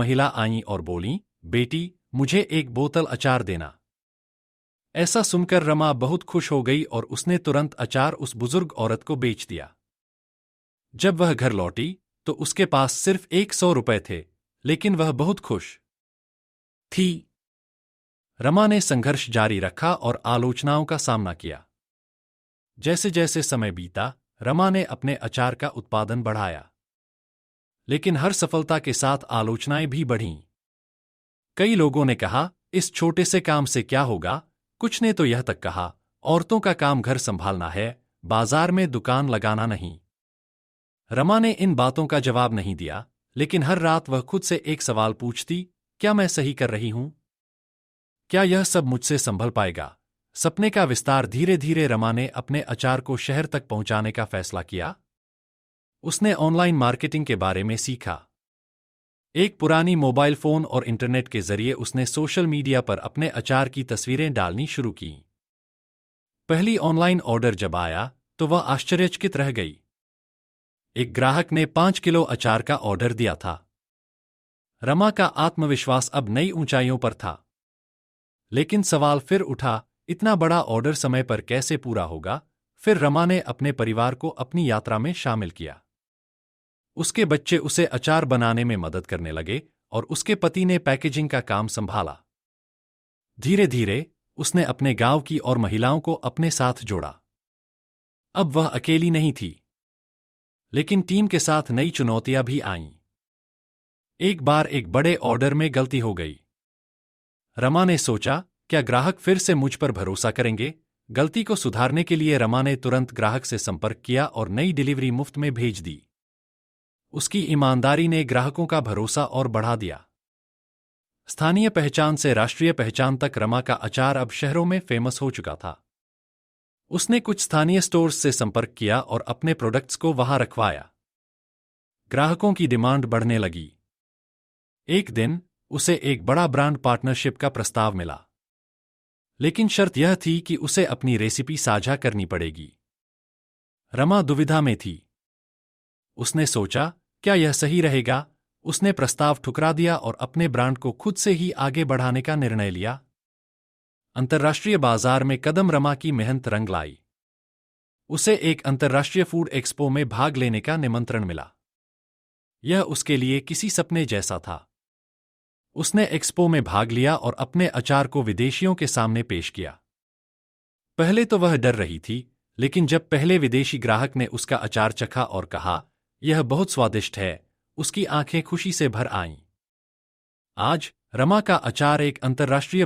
महिला आईं और बोलीं, बेटी, मुझे एक बोतल अचार देना। ऐसा सुनकर रमा बहुत खुश हो गई और उसने तुरंत अचार उस बुजुर्ग औरत को बेच दिया। जब वह घर लौटी तो उसके पास सिर्फ 100 रुपए थे, लेकिन वह बहुत खुश थी। रमा ने संघर्ष जारी रखा और आलोचनाओं का सामना किया। जैसे जैसे समय बीता, रमा ने अपने अचार का उत्पादन बढ़ाया, लेकिन हर सफलता के साथ आलोचनाएं भी बढ़ीं। कई लोगों ने कहा, इस छोटे से काम से क्या होगा। कुछ ने तो यह तक कहा, औरतों का काम घर संभालना है, बाजार में दुकान लगाना नहीं। रमा ने इन बातों का जवाब नहीं दिया, लेकिन हर रात वह खुद से एक सवाल पूछती, क्या मैं सही कर रही हूं? क्या यह सब मुझसे संभल पाएगा? सपने का विस्तार धीरे धीरे रमा ने अपने अचार को शहर तक पहुंचाने का फैसला किया। उसने ऑनलाइन मार्केटिंग के बारे में सीखा। एक पुरानी मोबाइल फोन और इंटरनेट के जरिए उसने सोशल मीडिया पर अपने अचार की तस्वीरें डालनी शुरू की। पहली ऑनलाइन ऑर्डर जब आया तो वह आश्चर्यचकित रह गई। एक ग्राहक ने 5 किलो अचार का ऑर्डर दिया था। रमा का आत्मविश्वास अब नई ऊंचाइयों पर था। लेकिन सवाल फिर उठा, इतना बड़ा ऑर्डर समय पर कैसे पूरा होगा? फिर रमा ने अपने परिवार को अपनी यात्रा में शामिल किया। उसके बच्चे उसे अचार बनाने में मदद करने लगे और उसके पति ने पैकेजिंग का काम संभाला। धीरे धीरे उसने अपने गांव की और महिलाओं को अपने साथ जोड़ा। अब वह अकेली नहीं थी, लेकिन टीम के साथ नई चुनौतियां भी आईं। एक बार एक बड़े ऑर्डर में गलती हो गई। रमा ने सोचा, क्या ग्राहक फिर से मुझ पर भरोसा करेंगे? गलती को सुधारने के लिए रमा ने तुरंत ग्राहक से संपर्क किया और नई डिलीवरी मुफ्त में भेज दी। उसकी ईमानदारी ने ग्राहकों का भरोसा और बढ़ा दिया। स्थानीय पहचान से राष्ट्रीय पहचान तक रमा का अचार अब शहरों में फेमस हो चुका था। उसने कुछ स्थानीय स्टोर्स से संपर्क किया और अपने प्रोडक्ट्स को वहां रखवाया। ग्राहकों की डिमांड बढ़ने लगी। एक दिन उसे एक बड़ा ब्रांड पार्टनरशिप का प्रस्ताव मिला, लेकिन शर्त यह थी कि उसे अपनी रेसिपी साझा करनी पड़ेगी। रमा दुविधा में थी। उसने सोचा, क्या यह सही रहेगा? उसने प्रस्ताव ठुकरा दिया और अपने ब्रांड को खुद से ही आगे बढ़ाने का निर्णय लिया। अंतर्राष्ट्रीय बाजार में कदम रमा की मेहनत रंग लाई। उसे एक अंतर्राष्ट्रीय फूड एक्सपो में भाग लेने का निमंत्रण मिला। यह उसके लिए किसी सपने जैसा था। उसने एक्सपो में भाग लिया और अपने अचार को विदेशियों के सामने पेश किया। पहले तो वह डर रही थी, लेकिन जब पहले विदेशी ग्राहक ने उसका अचार चखा और कहा, यह बहुत स्वादिष्ट है, उसकी आंखें खुशी से भर आईं। आज रमा का अचार एक अंतर्राष्ट्रीय